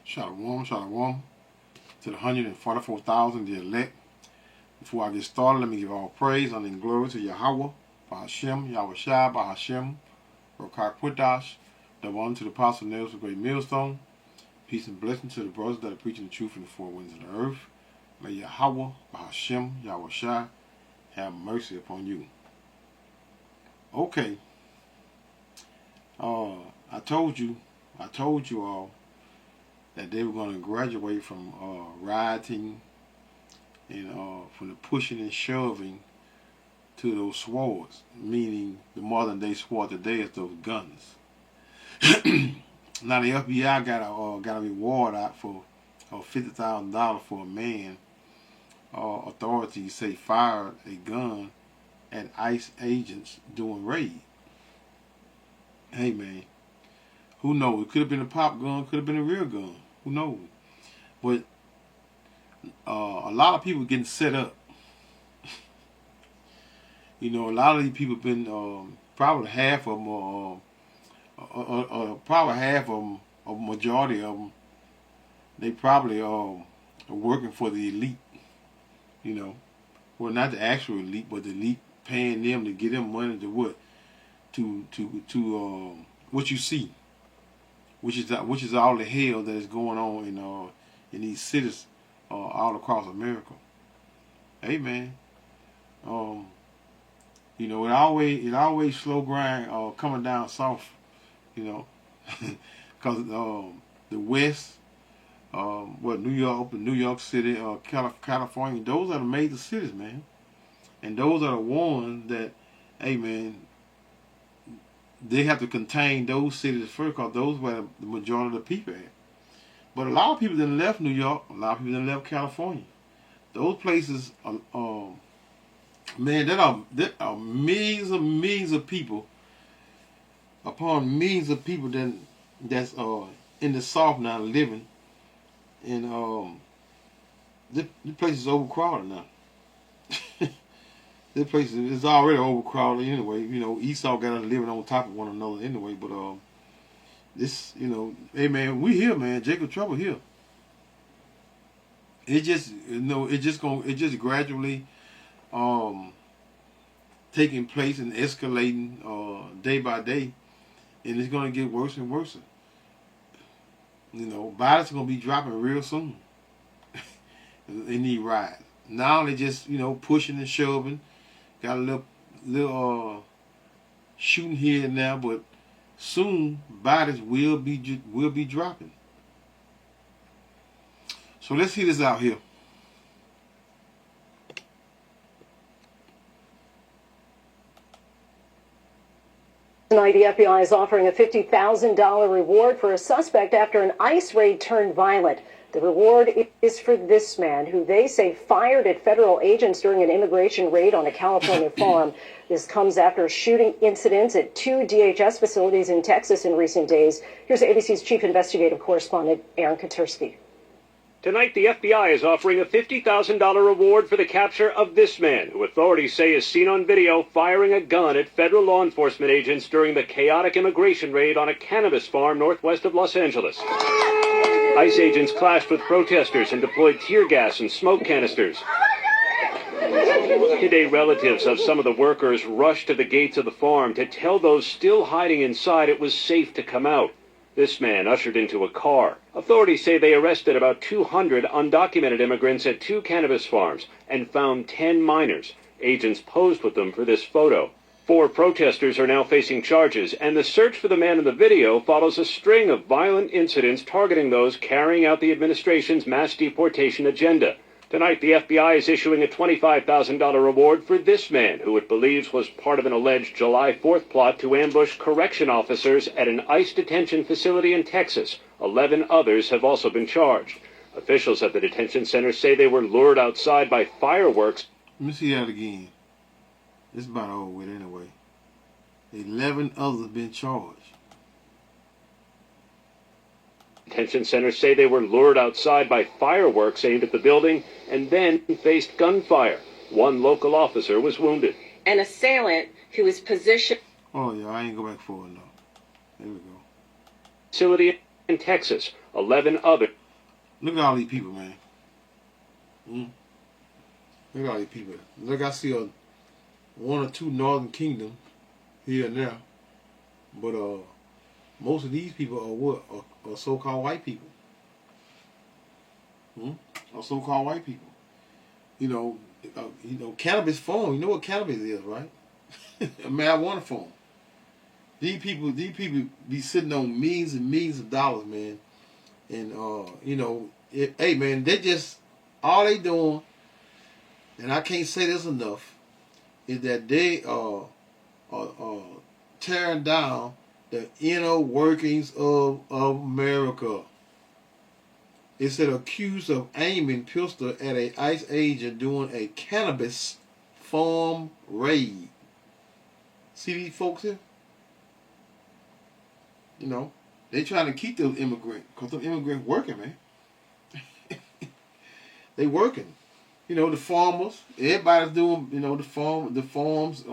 Shalom, shalom to the 144,000, the elect. Before I get started, let me give all praise, honor, and glory to Yahweh, Bahashem, Yahweh Shai, Bahashem, Rokak Pudash, the one to the apostle nails of great millstone. Peace and blessing to the brothers that are preaching the truth in the four winds of the earth. May Yahweh, Bahashem, Yahweh Shai, have mercy upon you. Okay. I told you all that they were going to graduate from rioting and from the pushing and shoving to those swords, meaning the modern day sword today is those guns. Now the FBI got a reward out for $50,000 for a man. Authorities say fired a gun at ICE agents doing raid. Hey man, who knows? It could have been a pop gun, could have been a real gun. Who knows? But a lot of people getting set up. You know, a lot of these people been probably half of them, probably half of them, a majority of them, they probably are working for the elite. You know, well, not the actual elite, but the elite paying them to get them money to what? To what you see, which is all the hell that is going on in these cities all across America. Hey man, you know, it always slow grind coming down south, you know, because the West, New York City, California, those are the major cities, man, and those are the ones that, hey man, they have to contain those cities first, because those where the majority of the people at. But a lot of people that left New York, a lot of people that left California. Those places, man, there are millions of people upon millions of people that's in the South now living, and this place is overcrowded now. This place is already overcrowded anyway. You know, Esau got us living on top of one another anyway. But this, you know, hey man, we here, man. Jacob Trouble here. It just, you know, it just gradually taking place and escalating day by day, and it's gonna get worse and worse. You know, Biden's gonna be dropping real soon. They need rides. Now they just, you know, pushing and shoving. Got a little shooting here and there, but soon bodies will be dropping. So let's see this out here. Tonight, the FBI is offering a $50,000 reward for a suspect after an ICE raid turned violent. The reward is for this man, who they say fired at federal agents during an immigration raid on a California farm. This comes after shooting incidents at 2 DHS facilities in Texas in recent days. Here's ABC's chief investigative correspondent, Aaron Katursky. Tonight, the FBI is offering a $50,000 reward for the capture of this man, who authorities say is seen on video firing a gun at federal law enforcement agents during the chaotic immigration raid on a cannabis farm northwest of Los Angeles. ICE agents clashed with protesters and deployed tear gas and smoke canisters. Today, relatives of some of the workers rushed to the gates of the farm to tell those still hiding inside it was safe to come out. This man ushered into a car. Authorities say they arrested about 200 undocumented immigrants at 2 cannabis farms and found 10 minors. Agents posed with them for this photo. 4 protesters are now facing charges, and the search for the man in the video follows a string of violent incidents targeting those carrying out the administration's mass deportation agenda. Tonight, the FBI is issuing a $25,000 reward for this man, who it believes was part of an alleged July 4th plot to ambush correction officers at an ICE detention facility in Texas. 11 others have also been charged. Officials at the detention center say they were lured outside by fireworks. Let me see that again. It's about over with anyway. 11 others have been charged. Detention centers say they were lured outside by fireworks aimed at the building and then faced gunfire. 1 local officer was wounded. An assailant who is positioned... Oh yeah, I ain't go back forward now. There we go. Facility In Texas, 11 others. Look at all these people, man. Look at all these people. Look, I see one or two Northern Kingdom here and there, but most of these people are what? Are so-called white people. Are so-called white people. You know, cannabis farm. You know what cannabis is, right? A marijuana farm. These people be sitting on millions and millions of dollars, man. And you know, hey, man, they just all they doing, and I can't say this enough, is that they are tearing down the inner workings of America. It said accused of aiming pistol at a ICE agent during a cannabis farm raid. See these folks here? You know, they trying to keep those immigrants, because those immigrants working, man. They working. You know, the farmers, everybody's doing, you know, the farms.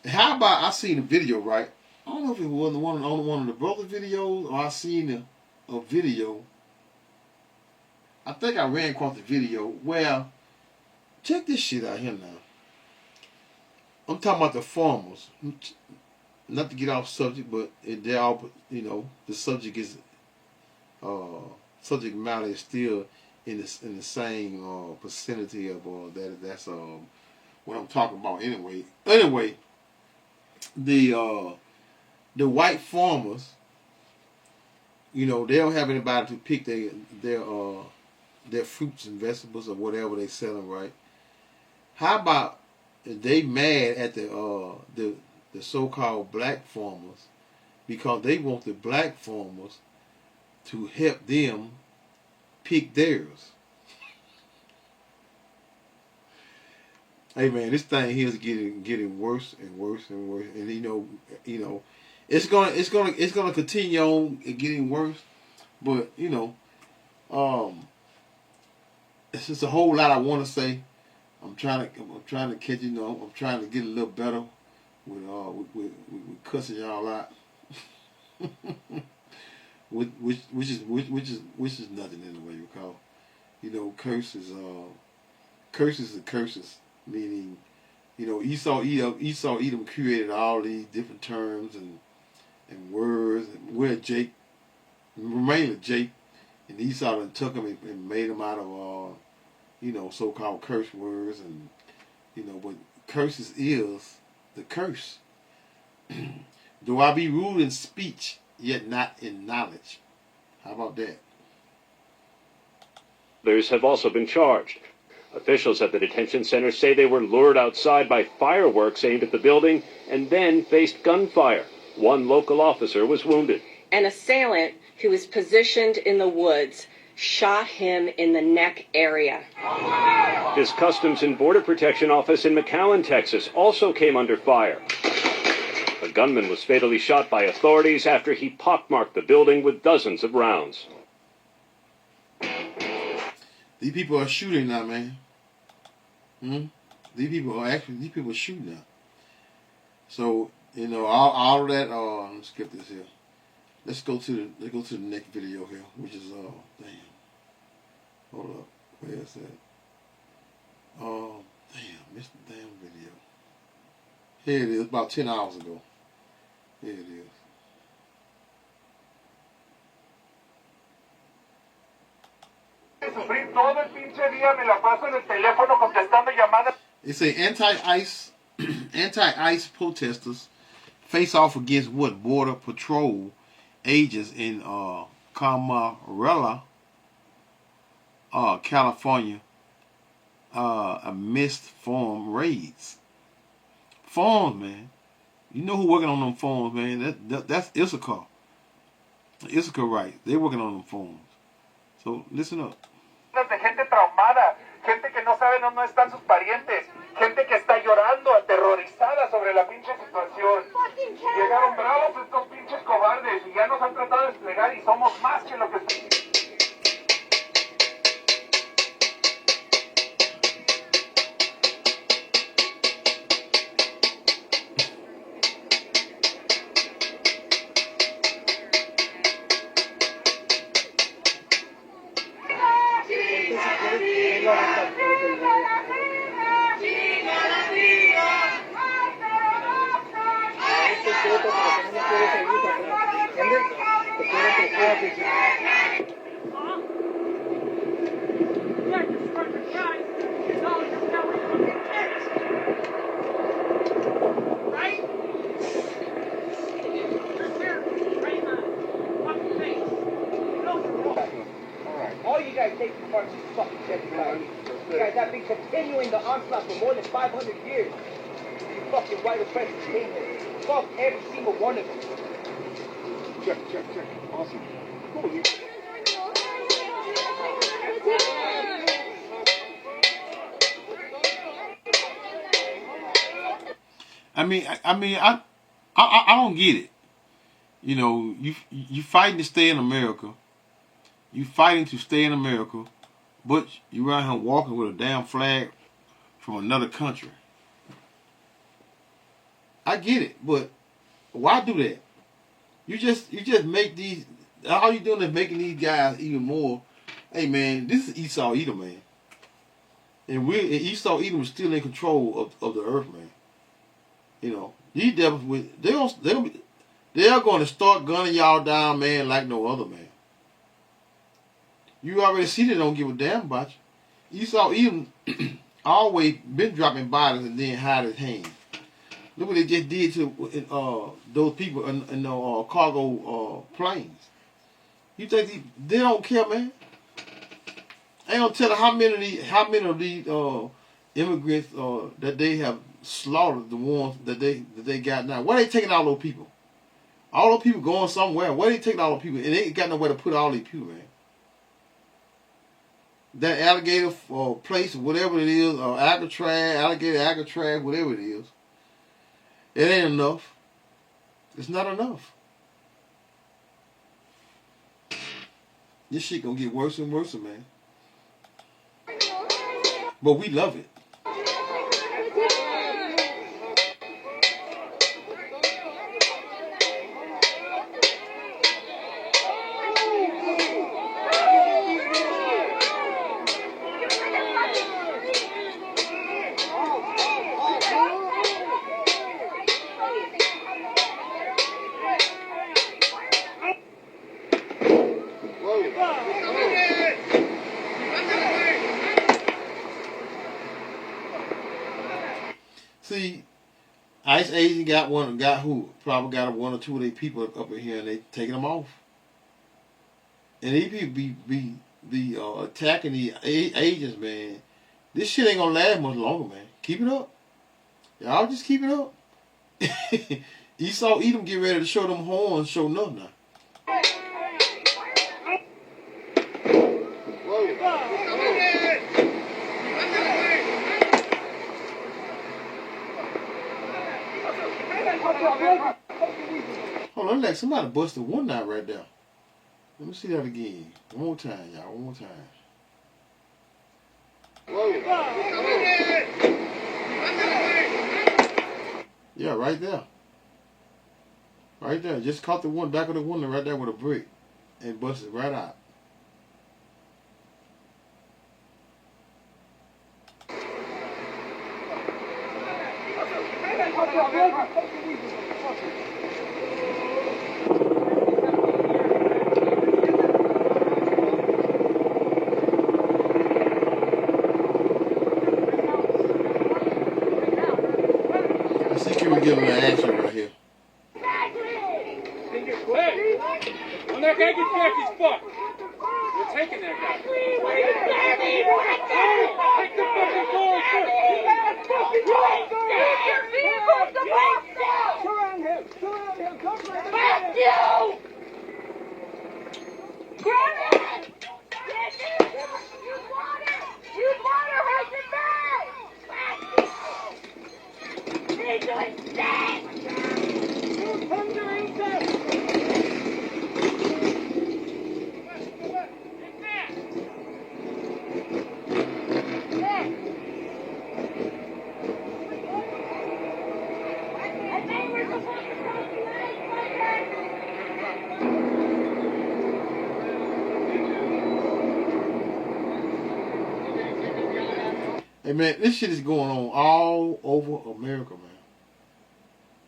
How about, I seen a video, right? I don't know if it was on one of the brother videos, or I seen a video. I think I ran across the video where, check this shit out here now. I'm talking about the farmers. Not to get off subject, but they're all, you know, the subject is, subject matter is still in the same vicinity of that's what I'm talking about anyway. Anyway, the white farmers, you know, they don't have anybody to pick their fruits and vegetables or whatever they selling, right? How about if they mad at the so-called black farmers because they want the black farmers to help them pick theirs? Hey man, this thing here is getting worse and worse and worse, and you know, it's gonna continue on getting worse, but you know, it's just a whole lot I want to say. I'm trying to catch, you know, I'm trying to get a little better with cussing y'all out, which is nothing anyway, because you know curses are curses, meaning, you know, Esau Edom created all these different terms and words, and where Jake, mainly Jake, and Esau done took them and made them out of you know, so-called curse words, and you know, but curses is the curse. Though I be rude in speech, yet not in knowledge. How about that? Others have also been charged. Officials at the detention center say they were lured outside by fireworks aimed at the building and then faced gunfire. One local officer was wounded. An assailant who was positioned in the woods shot him in the neck area. His Customs and Border Protection office in McAllen, Texas, also came under fire. The gunman was fatally shot by authorities after he pockmarked the building with dozens of rounds. These people are shooting now, man. These people are shooting now. So, you know, all of that. Let's skip this here. Let's go to the next video here, which is damn. Hold up, where is that? Damn, missed the damn video. Here it is, about 10 hours ago. Here it is. It's a anti-ICE protesters face off against what Border Patrol agents in Camarilla, California, amidst farm raids. Farms, man. You know who working on them farms, man? That's Issachar. Issachar, right? They working on them farms. So listen up. De gente traumada, gente que no sabe dónde están sus parientes, gente que está llorando, aterrorizada sobre la pinche situación. Llegaron bravos estos pinches cobardes y ya nos han tratado de desplegar y somos más que lo que... guys taking apart this fucking genocide? You guys have been continuing the onslaught for more than 500 years. You fucking white oppressors came here. Fuck every single one of you. Check. Awesome. Cool. I don't get it. You know, you fighting to stay in America. You fighting to stay in America, but you out here walking with a damn flag from another country. I get it, but why do that? You just make these. All you doing is making these guys even more. Hey man, this is Esau Edom, man, and Esau Edom is still in control of the earth, man. You know, these devils they're going to start gunning y'all down, man, like no other, man. You already see they don't give a damn about you. Esau Edom always been dropping bodies and then hide his hands. Look what they just did to those people in the cargo planes. You think they don't care, man? I ain't gonna tell how many of these immigrants that they have slaughtered, the ones that they got now. Where they taking all those people? All those people going somewhere. Where they taking all those people? And they ain't got nowhere to put all these people, man. That alligator place, whatever it is, or Alcatraz, whatever it is. It ain't enough. It's not enough. This shit gonna get worse and worse, man. But we love it. See, ICE agent got who? Probably got one or two of their people up in here, and they taking them off. And these people be attacking the agents, man. This shit ain't gonna last much longer, man. Keep it up. Y'all just keep it up. Esau Edom get ready to show them horns, show enough now. Hold on, like somebody busted one out right there. Let me see that again. One more time, y'all. One more time. Yeah, right there. Right there. Just caught the one back of the window right there with a brick and busted right out. Let's see, can we give him an answer right here? Hey! When that guy gets back, he's fucked. We're taking that guy. Take the fucking door Surround him! Don't let him Fuck you! Grab it! You want it! You want her husband back! He's doing that! You come to himself! Hey man, this shit is going on all over America, man.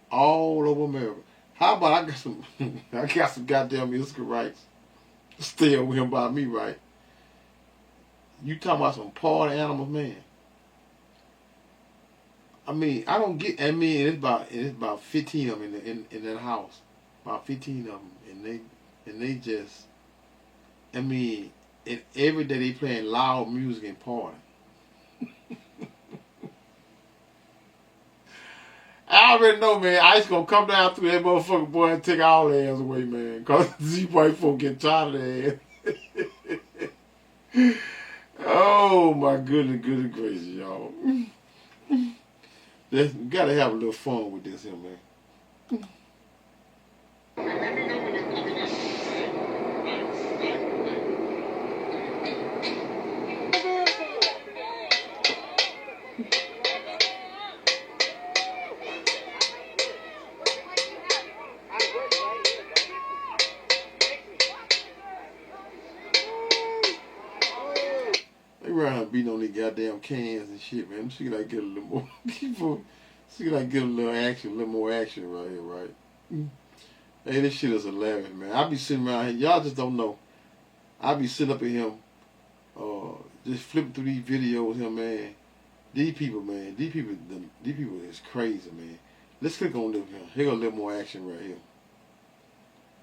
All over America. How about I got some goddamn musical rights. Stay over here by me, right? You talking about some party animals, man. I mean, I don't get. I mean, it's about 15 of them in that house. About 15 of them, and they just. I mean, and every day they playing loud music and party. I already know, man. Ice gonna come down through that motherfucker, boy, and take all their ass away, man. Cause these white folk get tired of their ass. Oh my goodness gracious, y'all. We gotta have a little fun with this here, man. They run around beating on these goddamn cans and shit, man. See if I get a little more people. See if I get a little action, a little more action right here, right? Hey, this shit is hilarious, man. I be sitting around here, y'all just don't know. I be sitting up in him, just flipping through these videos here, man. These people, man, these people is crazy, man. Let's click on this here. Here go a little more action right here.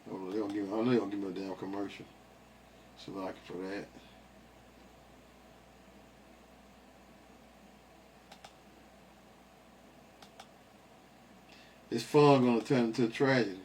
I know they're gonna give me a damn commercial. So like for that. This fun gonna turn into a tragedy.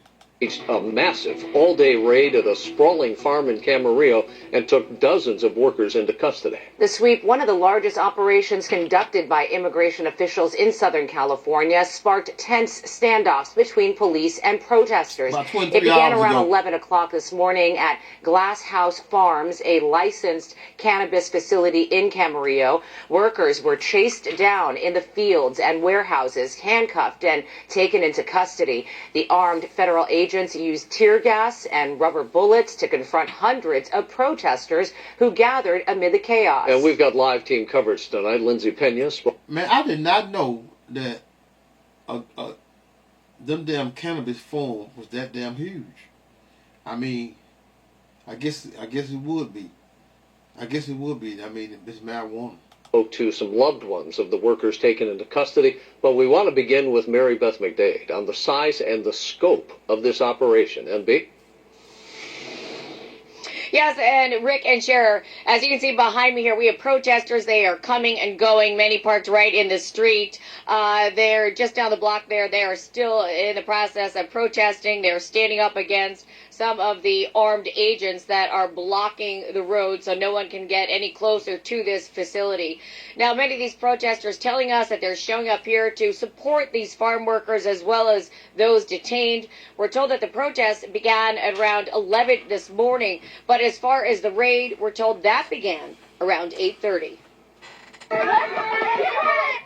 A massive all-day raid at a sprawling farm in Camarillo and took dozens of workers into custody. The sweep, one of the largest operations conducted by immigration officials in Southern California, sparked tense standoffs between police and protesters. It began around 11 o'clock this morning at Glass House Farms, a licensed cannabis facility in Camarillo. Workers were chased down in the fields and warehouses, handcuffed and taken into custody. The armed federal agents used tear gas and rubber bullets to confront hundreds of protesters who gathered amid the chaos. And we've got live team coverage tonight. Lindsay Pena. Man, I did not know that them damn cannabis farm was that damn huge. I mean, I guess it would be. I mean, it's marijuana. Spoke to some loved ones of the workers taken into custody, but we want to begin with Mary Beth McDade on the size and the scope of this operation. MB? Yes, and Rick and Cher, as you can see behind me here, we have protesters. They are coming and going, many parked right in the street. They're just down the block there. They are still in the process of protesting. They're standing up against some of the armed agents that are blocking the road so no one can get any closer to this facility. Now, many of these protesters telling us that they're showing up here to support these farm workers as well as those detained. We're told that the protests began at around 11 this morning, but as far as the raid, we're told that began around 8:30.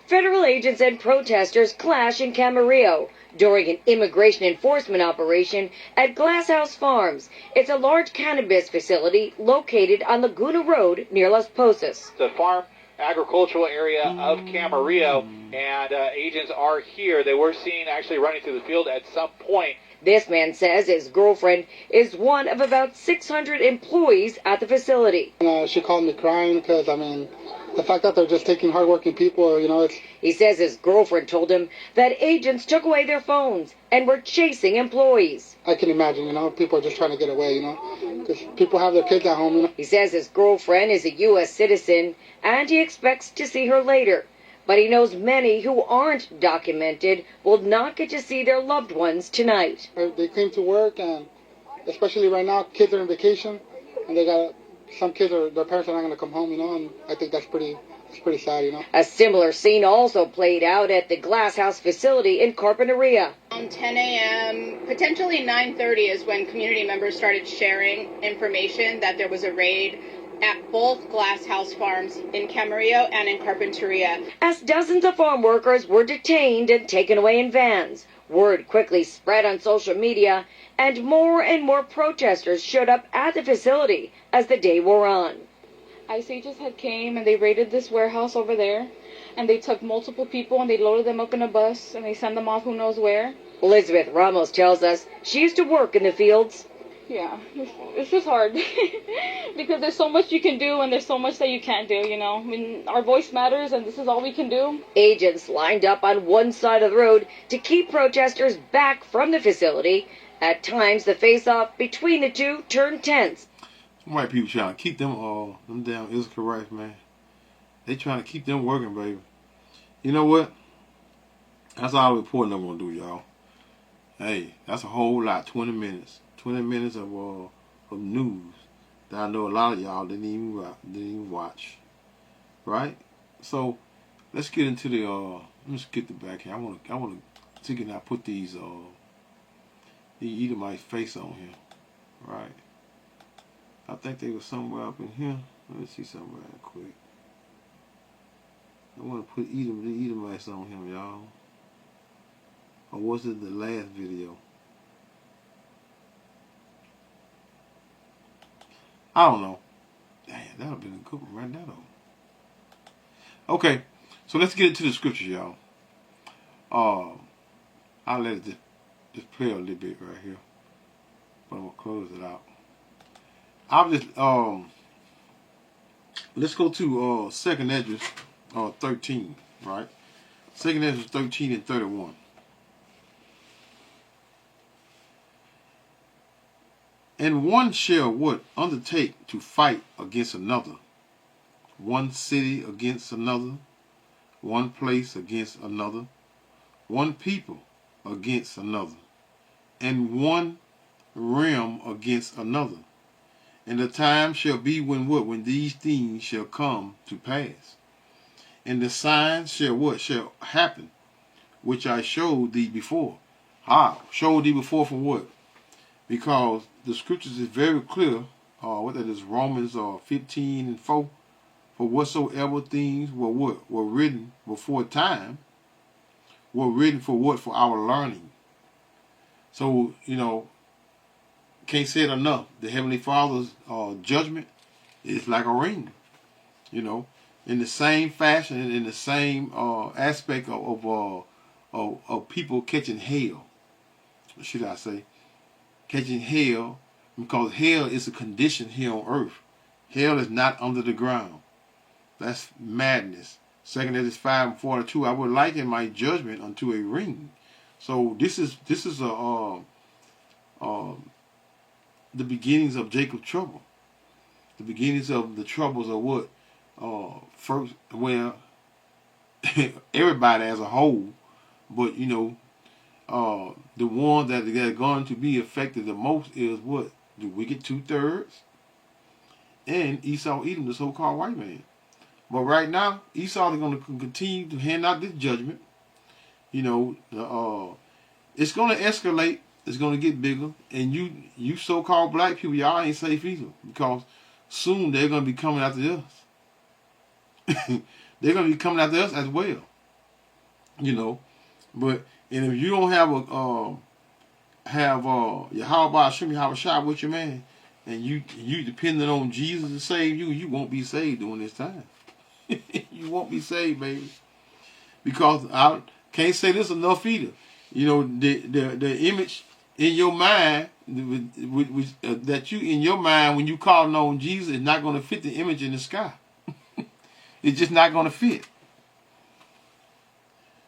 Federal agents and protesters clash in Camarillo during an immigration enforcement operation at Glass House Farms. It's a large cannabis facility located on Laguna Road near Las Posas. The farm agricultural area of Camarillo, and agents are here. They were seen actually running through the field at some point. This man says his girlfriend is one of about 600 employees at the facility. She called me crying because, I mean, the fact that they're just taking hardworking people, you know, it's... He says his girlfriend told him that agents took away their phones and were chasing employees. I can imagine, you know, people are just trying to get away, you know, because people have their kids at home, you know. He says his girlfriend is a U.S. citizen and he expects to see her later. But he knows many who aren't documented will not get to see their loved ones tonight. They came to work, and especially right now, kids are on vacation, and they got some kids, their parents are not going to come home, you know, and I think that's pretty sad, you know. A similar scene also played out at the Glass House facility in Carpinteria. Around 10 a.m., potentially 9:30 is when community members started sharing information that there was a raid at both Glass House Farms in Camarillo and in Carpinteria. As dozens of farm workers were detained and taken away in vans, word quickly spread on social media, and more protesters showed up at the facility as the day wore on. ICE agents had came and they raided this warehouse over there, and they took multiple people and they loaded them up in a bus and they sent them off who knows where. Elizabeth Ramos tells us she used to work in the fields. Yeah, it's just hard because there's so much you can do and there's so much that you can't do, you know. I mean, our voice matters and this is all we can do. Agents lined up on one side of the road to keep protesters back from the facility. At times, the face-off between the two turned tense. White people trying to keep them damn Israelites, man. They trying to keep them working, baby. You know what? That's all the reporting I'm gonna do, y'all. Hey, that's a whole lot. 20 minutes. 20 minutes of news that I know a lot of y'all didn't even watch. Right? So let's get into the let's get the back here. I wanna see can I put these Edomite face on here. Right. I think they were somewhere up in here. Let me see something right quick. I want to put the Edomites on him, y'all. Or was it the last video? I don't know. Damn, that would have been a good one right now, though. Okay, so let's get into the scriptures, y'all. I'll let it just play a little bit right here. But I'm going to close it out. I'll just, let's go to 2nd Esdras 13, right? 2nd Esdras 13 and 31. And one shall what? Undertake to fight against another. One city against another. One place against another. One people against another. And one realm against another. And the time shall be when what? When these things shall come to pass. And the signs shall what? Shall happen, which I showed thee before. How? Showed thee before from what? Because the scriptures is very clear. What that is, Romans 15 and 4. For whatsoever things were what? Were written before time. Were written for what? For our learning. So, you know, can't say it enough. The Heavenly Father's judgment is like a ring, you know, in the same fashion, in the same aspect of people catching hell, should I say, catching hell, because hell is a condition here on earth. Hell is not under the ground. That's madness. 2nd Esdras 5 and 42. I would liken my judgment unto a ring. So this is the beginnings of Jacob's trouble. The beginnings of the troubles of what? First, well, everybody as a whole, but you know, the ones that are going to be affected the most is what? The wicked 2/3 and Esau Edom, the so-called white man. But right now, Esau is going to continue to hand out this judgment. You know, it's going to escalate. It's going to get bigger. And you so-called black people, y'all ain't safe either. Because soon they're going to be coming after us. They're going to be coming after us as well. You know. But, and if you don't have Yahweh Hashem Yahushua with your man, and you depending on Jesus to save you, you won't be saved during this time. You won't be saved, baby. Because I can't say this enough either. You know, the image in your mind, that you in your mind when you calling on Jesus is not going to fit the image in the sky. It's just not going to fit.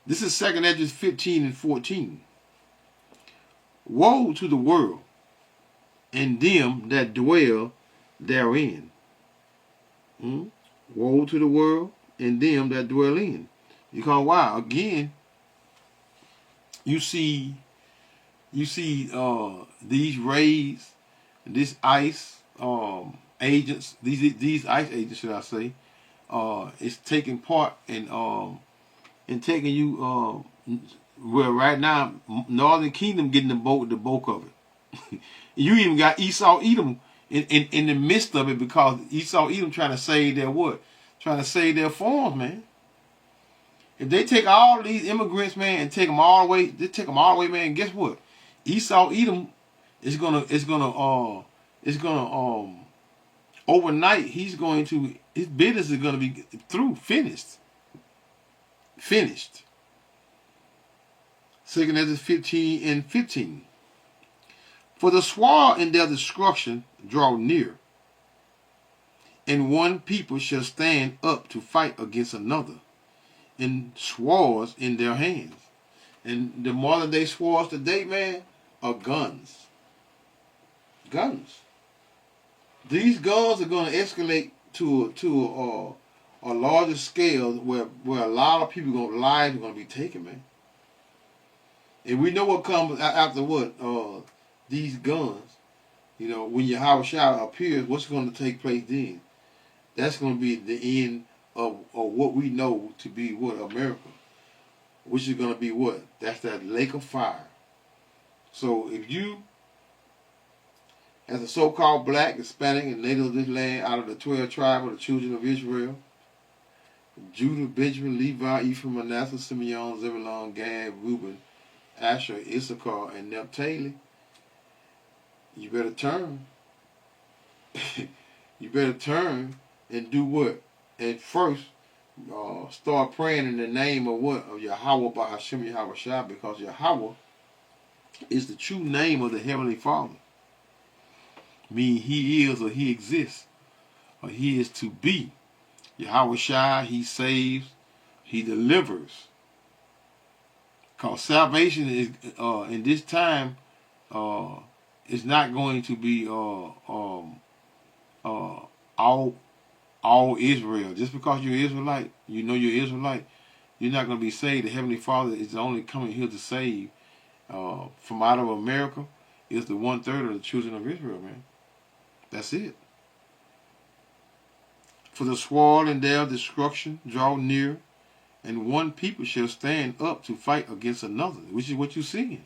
This is 2nd Esdras 15 and 14. Woe to the world and them that dwell therein. Woe to the world and them that dwell in. Because why? Again, you see these raids, this ICE agents, these ICE agents, should I say, is taking part in taking you well, right now Northern Kingdom getting the bulk of it. You even got Esau Edom in the midst of it, because Esau Edom trying to save their what? Trying to save their farms, man. If they take all these immigrants, man, and take them all the way, they take them all the way, man. Guess what? Esau Edom is gonna overnight. His business is gonna be finished. 2nd Esdras 15 and 15. For the sword in their destruction draw near, and one people shall stand up to fight against another, and swords in their hands. And the modern day swords today, man, are guns. Guns. These guns are going to escalate to a larger scale where a lot of people lives are going to be taken, man. And we know what comes after what these guns. You know, when Yahweh Shah appears, what's going to take place then? That's going to be the end of what we know to be what America, which is going to be what? That's that lake of fire. So if you, as a so-called black, Hispanic, and native of this land, out of the 12 tribes of the children of Israel, Judah, Benjamin, Levi, Ephraim, Manasseh, Simeon, Zebulun, Gad, Reuben, Asher, Issachar, and Naphtali, you better turn. You better turn and do what? And first, start praying in the name of what? Of Yahweh by Hashem Yahweh Shah, because Yahweh is the true name of the Heavenly Father. Meaning He is, or He exists, or He is to be. Yahweh Shah, He saves, He delivers. Because salvation is in this time is not going to be all Israel. Just because you're Israelite, you know you're Israelite, you're not going to be saved. The Heavenly Father is only coming here to save from out of America is the 1/3 of the children of Israel, man. That's it. For the sword and their destruction draw near, and one people shall stand up to fight against another, which is what you're seeing.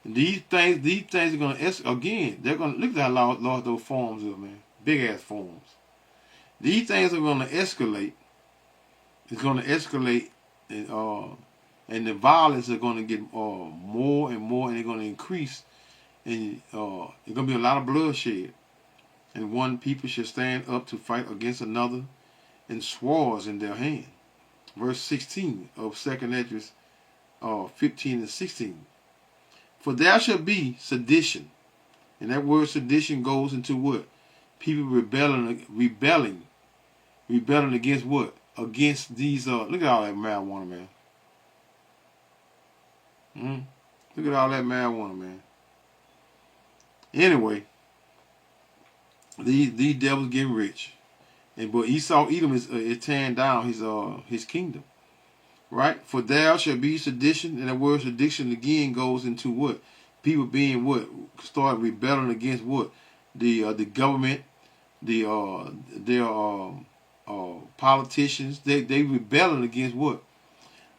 And these things are going to, again, they're going to, look at how large those forms are, man. Big ass forms. These things are going to escalate. It's going to escalate, and the violence are going to get more and more, and they're going to increase, and there's going to be a lot of bloodshed. And one people shall stand up to fight against another, and swords in their hand. Verse 16 of 2 Esdras 15 and 16. For there shall be sedition. And that word sedition goes into what? People rebelling against what? Against these, look at all that marijuana, man. Look at all that marijuana, man. Anyway, these devils getting rich. But Esau, Edom is tearing down his kingdom. Right? For there shall be sedition, and the word sedition again goes into what? People being what? Start rebelling against what? The government, their politicians. They rebelling against what?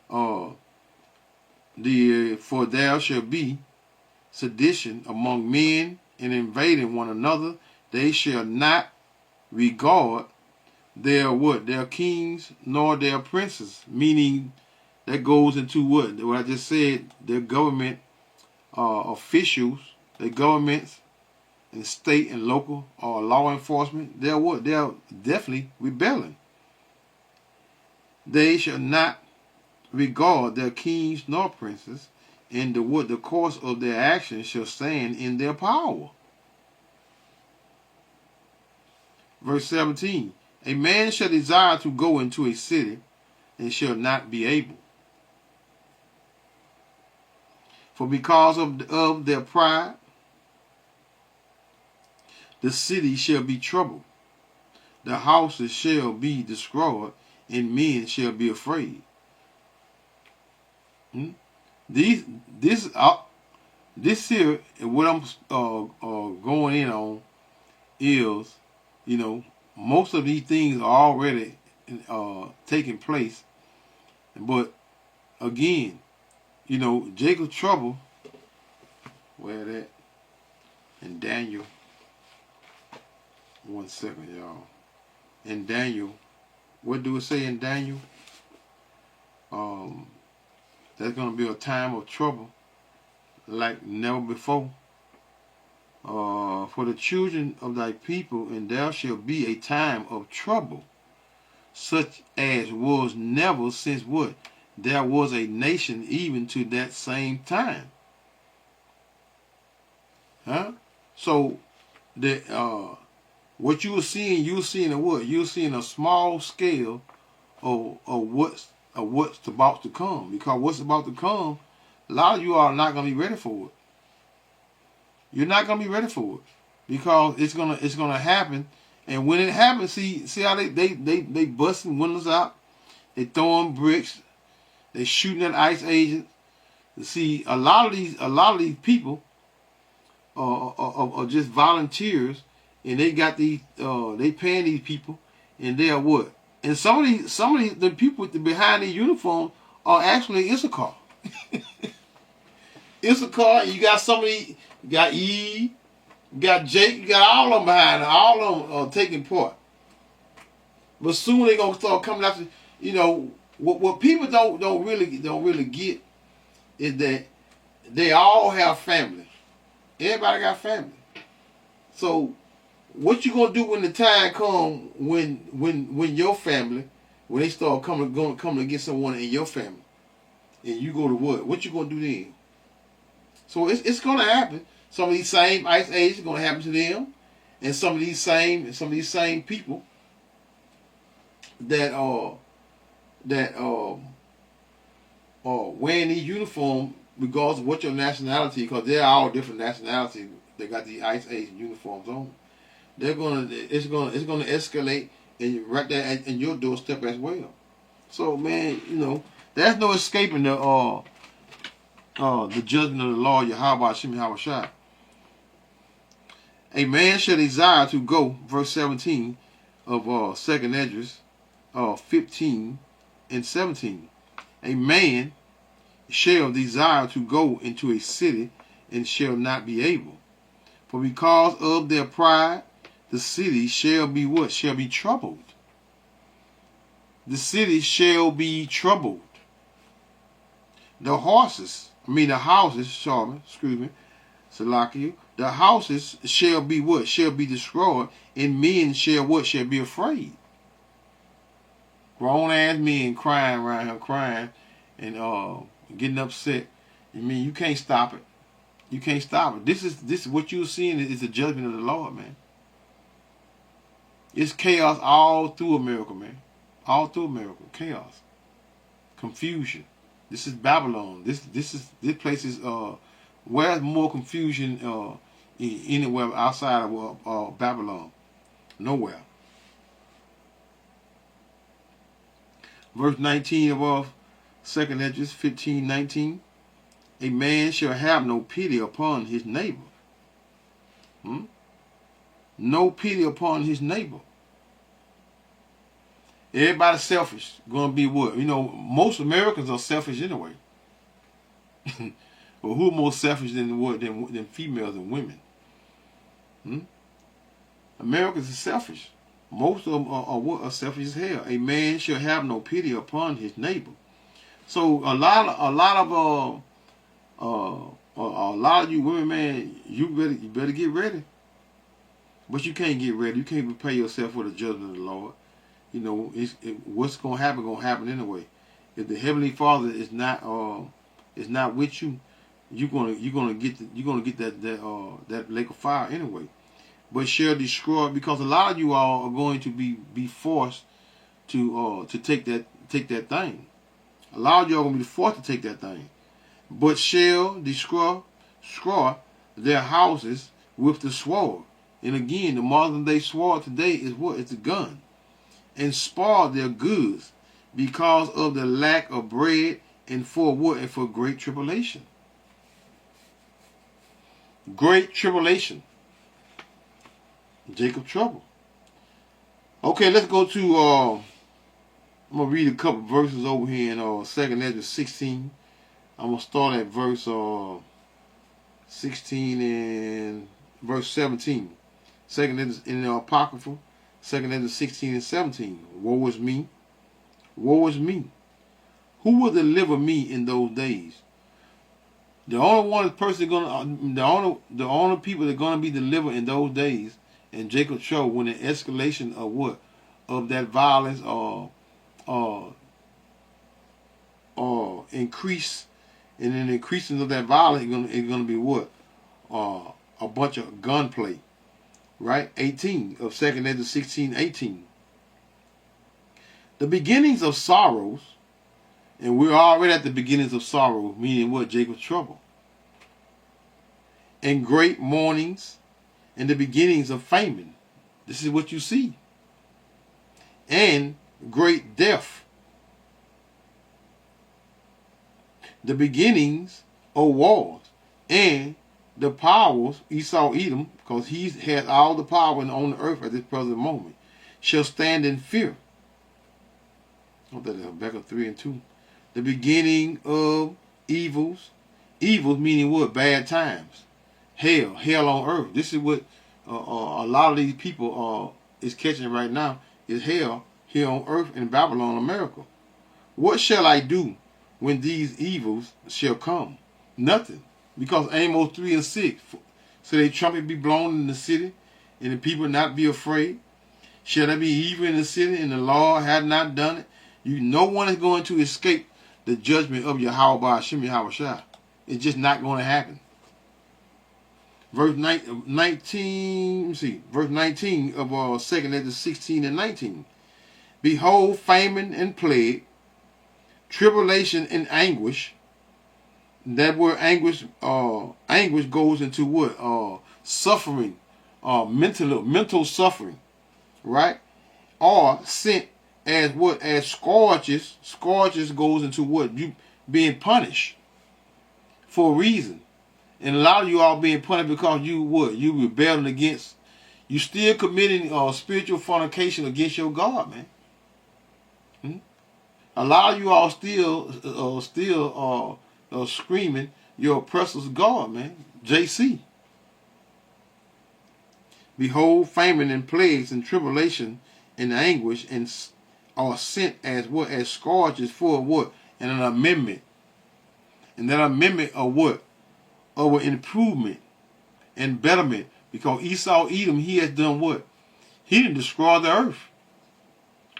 For there shall be sedition among men, and invading one another. They shall not regard their what? Their kings nor their princes. Meaning that goes into what? What I just said, their government officials, their governments and state and local law enforcement, they're what? They're definitely rebelling. They shall not regard their kings nor princes, and the course of their actions shall stand in their power. Verse 17. A man shall desire to go into a city, and shall not be able. For because of their pride, the city shall be troubled. The houses shall be destroyed, and men shall be afraid. This here, what I'm going in on is, most of these things are already taking place. But again, Jacob's trouble, where that? In Daniel, 1 second, y'all. In Daniel, what do it say in Daniel? There's going to be a time of trouble like never before. For the children of thy people, and there shall be a time of trouble, such as was never since what? There was a nation even to that same time. So what you were seeing a what? You're seeing a small scale of what's about to come. Because what's about to come, a lot of you are not going to be ready for it. You're not going to be ready for it. because it's gonna happen. And when it happens, see how they busting windows out, they throwing bricks, they shooting at ICE agents. See, a lot of these people are just volunteers, and they got these they paying these people, and they are what? And some of these the people behind these uniforms are actually Issachar. Issachar, you got somebody, you got E, you got Jake, you got all of them behind them, all of them are taking part. But soon they're gonna start coming after. You know what people don't really get is that they all have family. Everybody got family. So what you gonna do when the time come when your family, when they start coming to get someone in your family, and you go to what? What you gonna do then? So it's gonna happen. Some of these same ICE agents are gonna happen to them, and some of these same people that are wearing these uniforms, regardless of what your nationality, because they're all different nationalities. They got these ICE agent uniforms on. It's gonna escalate and right there in your doorstep as well. So man, you know, there's no escaping the judgment of the Lord Yahweh Hashem Yahushua. A man shall desire to go, verse 17 of 2nd Esdras 15 and 17. A man shall desire to go into a city and shall not be able. For because of their pride, the city shall be what? Shall be troubled. The city shall be troubled. The houses, Salakia, the houses shall be what? Shall be destroyed, and men shall what? Shall be afraid. Grown ass men crying around him, crying and getting upset. I mean, you can't stop it. You can't stop it. This is what you're seeing is the judgment of the Lord, man. It's chaos all through America, man. All through America, chaos, confusion. This is Babylon. This place is where's more confusion anywhere outside of Babylon? Nowhere. Verse 19 of 2nd Esdras 15:19. A man shall have no pity upon his neighbor. No pity upon his neighbor. Everybody's selfish. Going to be what? You know, most Americans are selfish anyway. But who are more selfish than what? Than females and women? Americans are selfish. Most of them are selfish as hell. A man shall have no pity upon his neighbor. So a lot of you women, man, you better get ready. But you can't get ready. You can't prepare yourself for the judgment of the Lord. You know, what's gonna happen anyway. If the Heavenly Father is not with you, you're gonna get that lake of fire anyway. But shall destroy, because a lot of you all are going to be forced to take that thing. A lot of you are going to be forced to take that thing. But shall destroy their houses with the sword. And again, the modern day sword today is what? It's a gun. And spoil their goods because of the lack of bread, and for what? And for great tribulation. Great tribulation. Jacob trouble. Okay, let's go to I'm gonna read a couple verses over here in 2nd Esdras 16. I'm gonna start at verse 16 and verse 17. 2nd Esdras in the Apocrypha, 2nd Esdras 16 and 17. Woe is me, woe is me. Who will deliver me in those days? The only the only people that are gonna be delivered in those days. And Jacob showed when the escalation of what? Of that violence increase, and then increasing of that violence is gonna be what? A bunch of gunplay. Right? 18 of 2nd Esdras 16:18. The beginnings of sorrows, and we're already at the beginnings of sorrow, meaning what? Jacob's trouble. And great mournings, and the beginnings of famine. This is what you see. And great death. The beginnings of wars. And the powers, Esau Edom, because he has all the power on the earth at this present moment, shall stand in fear. Oh, that is Habakkuk 3:2. The beginning of evils. Evils meaning what? Bad times. Hell. Hell on earth. This is what a lot of these people is catching right now, is hell here on earth in Babylon, America. What shall I do when these evils shall come? Nothing. Because Amos 3:6. So the trumpet be blown in the city, and the people not be afraid. Shall there be evil in the city, and the Lord had not done it? No one is going to escape the judgment of Yahweh Hashem Yahushua. It's just not going to happen. Verse 19, verse 19 of 2nd Ezra 16 and 19. Behold, famine and plague, tribulation and anguish. That word anguish goes into what? Suffering, mental suffering, right? Or sent as what? As scourges. Scourges goes into what? You being punished for a reason. And a lot of you all being punished because you what? You rebelling against, you still committing spiritual fornication against your God, man. A lot of you all still screaming your oppressor's God, man. JC. Behold, famine and plagues and tribulation and anguish and are sent as what? As scourges for what? And an amendment. And that amendment of what? Of an improvement and betterment. Because Esau Edom, he has done what? He didn't destroy the earth.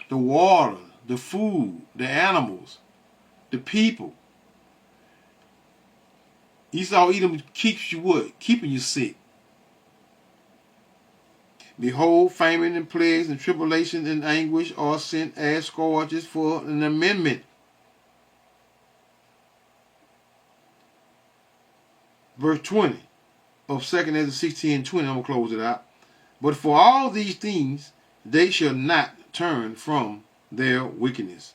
The water, the food, the animals, the people. Esau Edom keeps you what? Keeping you sick. Behold, famine and plagues and tribulation and anguish are sent as scourges for an amendment. Verse 20 of 2nd Ezra 16 and 20, I'm going to close it out. But for all these things, they shall not turn from their wickedness,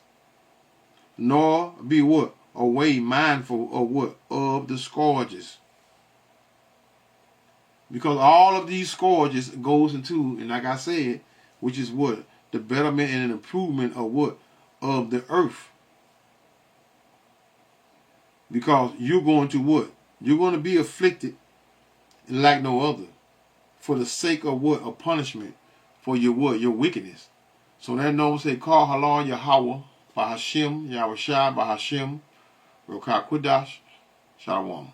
nor be what? Away mindful of what? Of the scourges. Because all of these scourges goes into, and like I said, which is what? The betterment and an improvement of what? Of the earth. Because you're going to what? You're going to be afflicted like no other. For the sake of what? A punishment for your what? Your wickedness. So that no one say, call halal Yahweh, by Hashem, Yahushua, by Hashem, Rokah Kudash, Shalom.